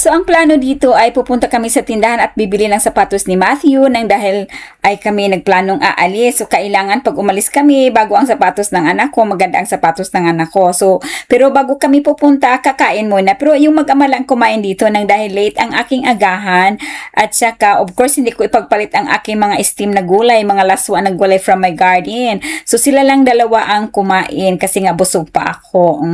So, ang plano dito ay pupunta kami sa tindahan at bibili ng sapatos ni Matthew nang dahil ay kami nagplanong aalis. So, kailangan pag umalis kami, bago ang sapatos ng anak ko, maganda ang sapatos ng anak ko. So, pero bago kami pupunta, kakain muna. Pero yung mag-ama lang kumain dito nang dahil late ang aking agahan. At saka, of course, hindi ko ipagpalit ang aking mga steam na gulay, mga laswa na gulay from my garden. So, sila lang dalawa ang kumain kasi nga busog pa ako.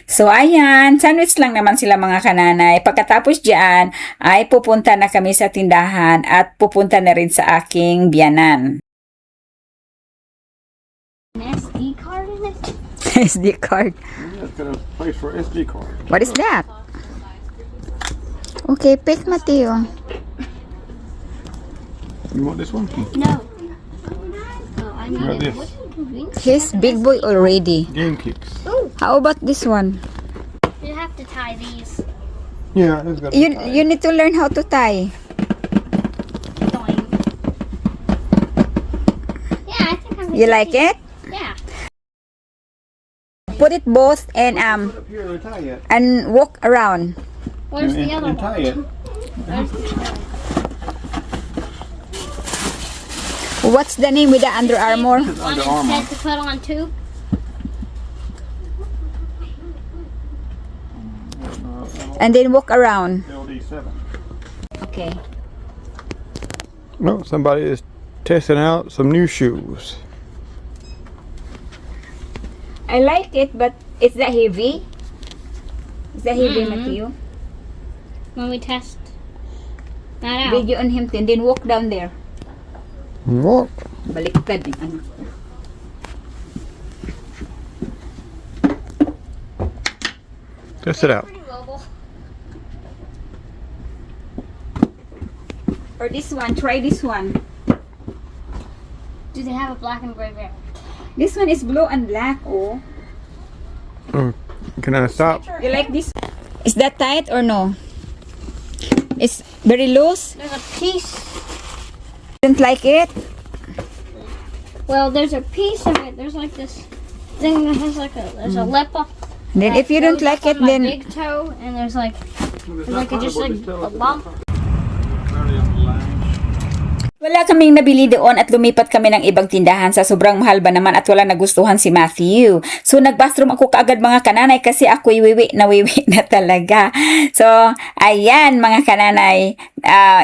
So, ayan, sandwich lang naman sila mga kananay. Pagkatapos dyan, ay pupunta na kami sa tindahan at pupunta na rin sa aking biyanan. SD card in it? SD card. Yeah, it's got a place for SD card. What is that? Okay, pick Mateo. You want this one? No. Oh, I What about need it. this? What are you doing? He's big boy already. Game kicks. How about this one? You have to tie these. Yeah, it's got. You need to learn how to tie. Doing. Yeah, I think I'm. You like it? Yeah. Put it both and Up here to tie it. and walk around. Where's the and other tie one? it. Where's the other What's the name with the Under Armour? one? Under Armour. Instead to put on two. And then walk around. LD7. Okay. No, somebody is testing out some new shoes. I like it, but is that heavy? Is that heavy, Matthew? When we test that out. Video on him and then walk down there. What? Baliktad yung anak ko. Test it out. Pretty mobile. Or this one, try this one. Do they have a black and gray bear? This one is blue and black, oh. Can I stop? You like this? Is that tight or no? It's very loose? There's a piece. Didn't like it? Well, there's a piece of it. There's like this thing that has like a. There's a lip up. Then that if you don't goes like up it, on my then big toe, and there's like just like a bump. wala kaming nabili doon at lumipat kami ng ibang tindahan sa sobrang mahal ba naman at wala nagustuhan si Matthew. So nag-bathroom ako kaagad mga kananay kasi ako'y wiwi na talaga. So ayan mga kananay,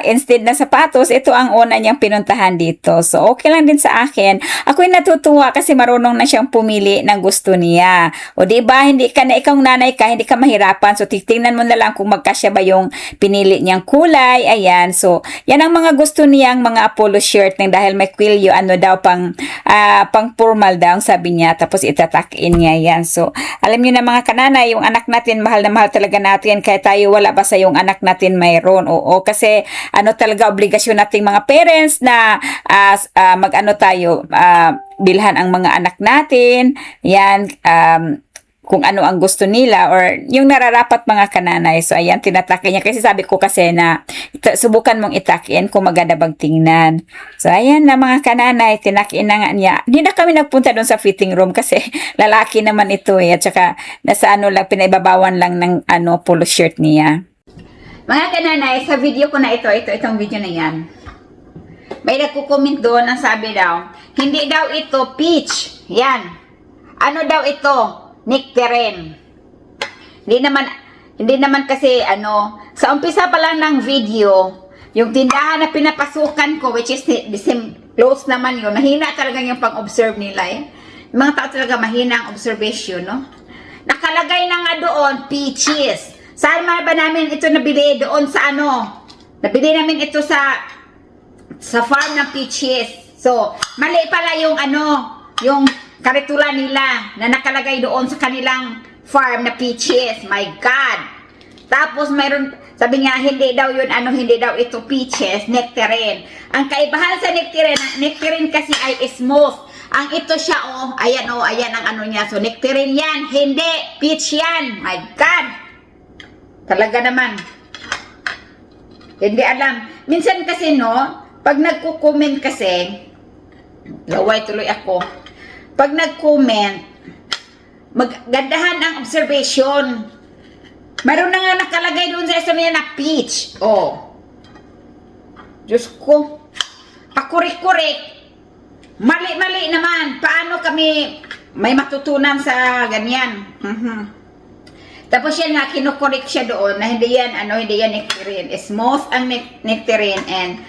instead na sapatos, ito ang una niyang pinuntahan dito. So okay lang din sa akin. Ako'y natutuwa kasi marunong na siyang pumili ng gusto niya. O diba, hindi ka na ikaw nanay ka, hindi ka mahirapan. So titingnan mo na lang kung magkasya ba yung pinili niyang kulay. Ayan, so yan ang mga gusto niyang mga polo shirt nang dahil may quillo, ano daw pang formal daw sabi niya, tapos itatakin niya yan. So alam niyo na mga kanana, yung anak natin mahal na mahal talaga natin, kaya tayo wala ba sa yung anak natin mayroon. Oo, kasi ano talaga obligasyon nating mga parents na mag-ano tayo, bilhan ang mga anak natin yan, kung ano ang gusto nila or yung nararapat mga kananay. So ayan, tinatake niya kasi sabi ko kasi na subukan mong itakin kung maganda bang tingnan. So ayan na mga kananay, tinakiin na nga niya. Hindi na kami nagpunta doon sa fitting room kasi lalaki naman ito eh, at saka nasa ano lang, pinaibabawan lang ng ano polo shirt niya. Mga kananay, sa video ko na itong video na yan, may nagko-comment doon ang sabi daw, hindi daw ito peach. Yan. Ano daw ito? Nectarine. Hindi naman kasi ano, sa umpisa pa lang ng video, yung tindahan na pinapasukan ko, which is the same close naman yun, mahina talaga yung pang-observe nila eh. Mga tao talaga mahina ang observation, no? Nakalagay na nga doon, peaches. Saan ba namin ito nabili? Doon sa ano? Nabili namin ito sa farm ng peaches. So, mali pala yung ano, yung karitula nila na nakalagay doon sa kanilang farm na peaches. My God! Tapos mayroon, sabi niya, hindi daw yun, ano, hindi daw ito peaches, nectarine. Ang kaibahan sa nectarine kasi ay smooth. Ang ito siya, ayan ang ano niya. So, nectarine yan, hindi, peach yan. My God! Talaga naman. Hindi alam. Minsan kasi, no, pag nagko-comment kasi, laway tuloy ako. Pag nag-comment, maggandahan ang observation. Mayroon na nga nakalagay doon sa estimate na peach. Oh. Diyos ko. Pakurik-kurik. Mali-mali naman. Paano kami may matutunan sa ganyan? Tapos yan nga, kinukorek siya doon na hindi yan nectarine. Smooth ang nectarine and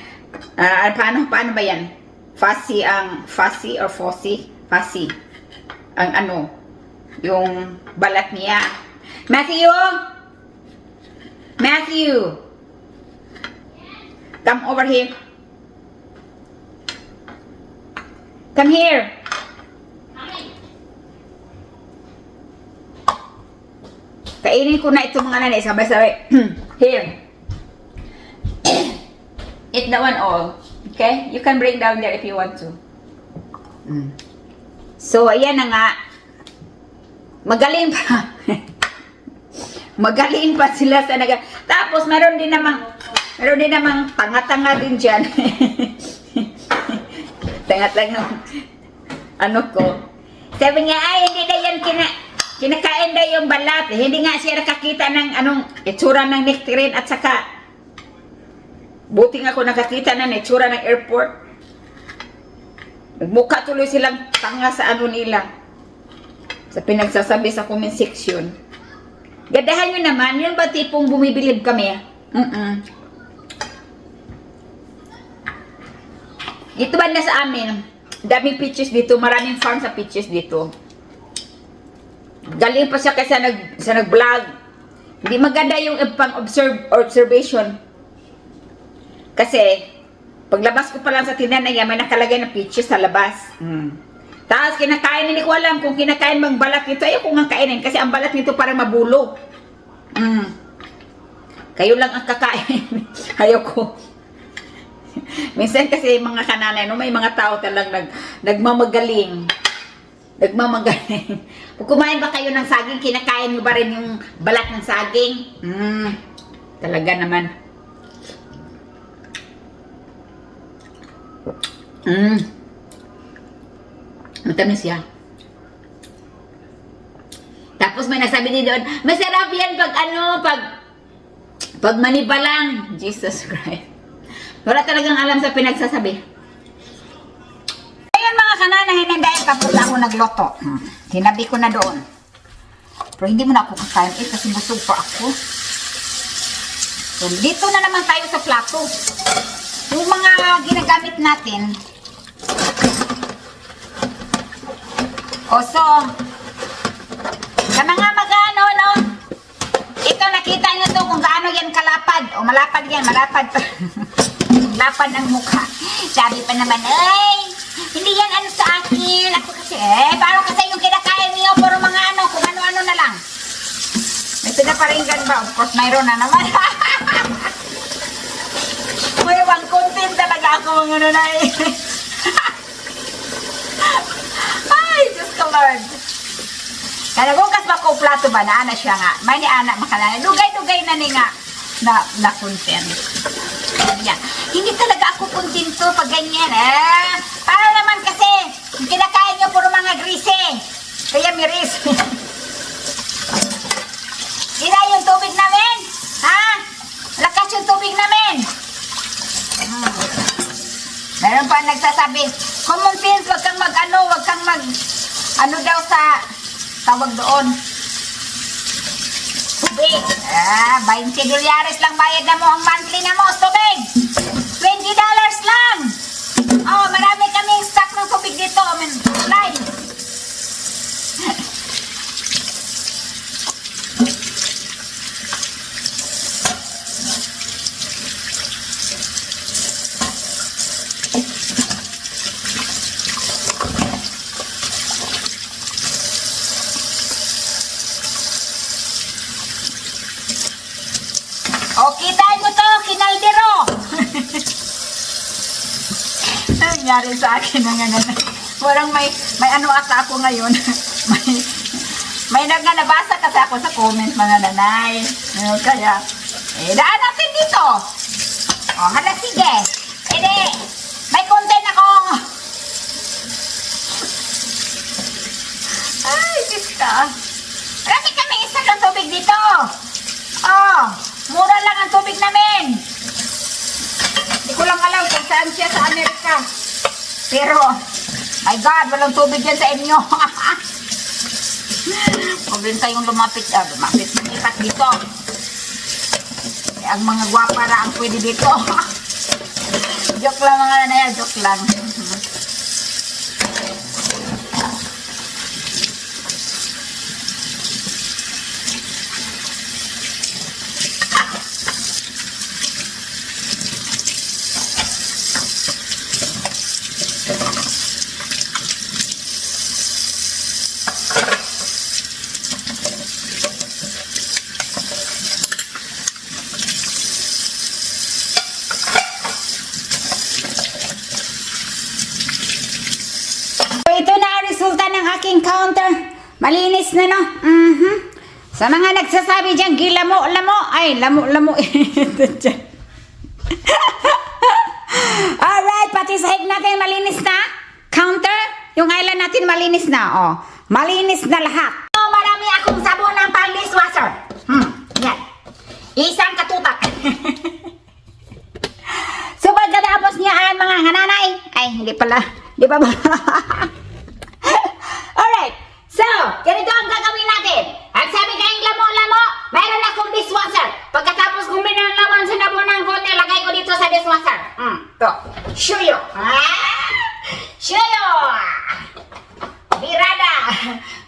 paano ba yan? Fussy or fussy? Fussy. Ang yung balat niya. Matthew! Come over here. Come here. Kainin ko na ito mga nanay. Sabay-sabay. Here. Eat that one all. Okay? You can bring down there if you want to. So, ayan na nga. Magaling pa. Magaling pa sila sa Tapos, meron din namang tanga-tanga din dyan. Tanga-tanga. Ko. Sabi niya, hindi na yan kinakain daw yung balat. Hindi nga siya nakakita ng itsura ng nectarine at saka buti nga ako nakakita ng itsura ng airport. Nagmukha tuloy silang tanga sa nila. Sa pinagsasabi sa comment section. Gadahan nyo naman, yun ba tipong bumibilib kami? Dito banda sa amin, daming peaches dito, maraming farm sa peaches dito. Galing pa siya kasi sa nag-vlog. Hindi maganda yung observation. Kasi, paglabas ko pa lang sa tindahan niya, may nakalagay na peaches sa labas. Tapos kinakain, hindi ko alam kung kinakain bang balat nito. Ayaw ko nga kainin kasi ang balat nito parang mabulok. Kayo lang ang kakain. Ayaw ko. Minsan kasi mga kananay, may mga tao talagang nagmamagaling. Kung kumain ba kayo ng saging, kinakain nyo ba rin yung balat ng saging? Talaga naman. Matamis siya. Tapos may nasabi din doon, masarap yan pag maniba lang. Jesus Christ. Wala talagang alam sa pinagsasabi. Ayun mga kananahin, dahil tapos ako nagloto. Tinabi ko na doon. Pero hindi mo na ako kakain kasi busog pa ako. So, dito na naman tayo sa plato. Yung mga ginagamit natin. So, sa mga magano, ito nakita nyo to kung gaano yan kalapad. Malapad yan, malapad. Lapad ng mukha. Sabi pa naman, hindi yan sa akin. Ako kasi, parang kasi yung kinakain niyo, puro mga kung ano-ano na lang. May pinaparinggan ba? Of course, mayroon na naman. May one content talaga ako mga nanay. Ay, Diyos ko Lord. Kaya naghugas ba ko plato ba na ana siya nga? May ni anak makalala. Dugay-dugay na ni nga na content. Yan. Hindi talaga ako kontento pag ganyan. Para naman kasi kinakain nyo puro mga grise. Kaya miris. Ina yung tubig namin? Ha? Lakas yung tubig namin. Meron pa nagsasabi, common sense, wag kang ano daw sa tawag doon. Tubig. $20 lang bayad na mo ang monthly na mo. Tubig. $20 lang. Marami kaming stock ng tubig dito. Live. Kitain mo to, kinaldero. Nangyari sa akin na nga naman. Parang may ano ata ako ngayon. may nabasa kasi ako sa comment mga nanay. Kaya, daan natin dito. Hala sige. May content ako. Ay, Diyos ka. Marami kami isa ng tubig dito. Oh, mura lang ang tubig namin. Hindi ko lang alam kung saan siya sa Amerika. Pero, my God, walang tubig dyan sa inyo. Huwag rin kayong lumapit, lumipat dito. Ang mga gwapa na ang pwede dito. Joke lang mga nanay, joke lang. So, ito na ang resulta ng aking counter. Malinis na, no? Sa mga nagsasabi dyan, gilamo-lamo. Ay, lamo-lamo. Ito dyan. Alright, pati sahig natin malinis na. Counter, yung island natin malinis na. Oh, malinis na lahat. Oh, marami akong sabon ng pang-dishwasher. Yan. Isang katutak. So, pagkatapos niya ang mga nanay. Ay, hindi pala. Di ba ba? Alright. So, ganito ang gagawin natin. At sabi kayong lamo-lamo, mayroon akong dishwasher. Pagkatapos kung binalaman sa nabon ng konti, lagay ko dito sa dishwasher. To. Shuyo. Shuyo. Birada.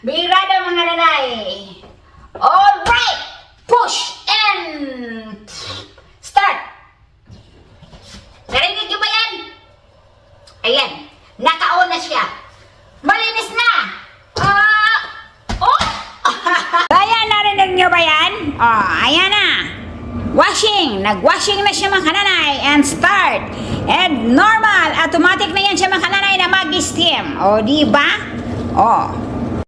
Birada mga nanay. Alright. Push and start. Narinig nyo ba yan? Ayan. Naka-on na siya. Malinis na. Ayan, narinig nyo ba yan? Oh, ayan na. Washing. Nag-washing na siya mga kananay. And start. And normal. Automatic na yan siya mga kananay na mag-steam. O, diba? O.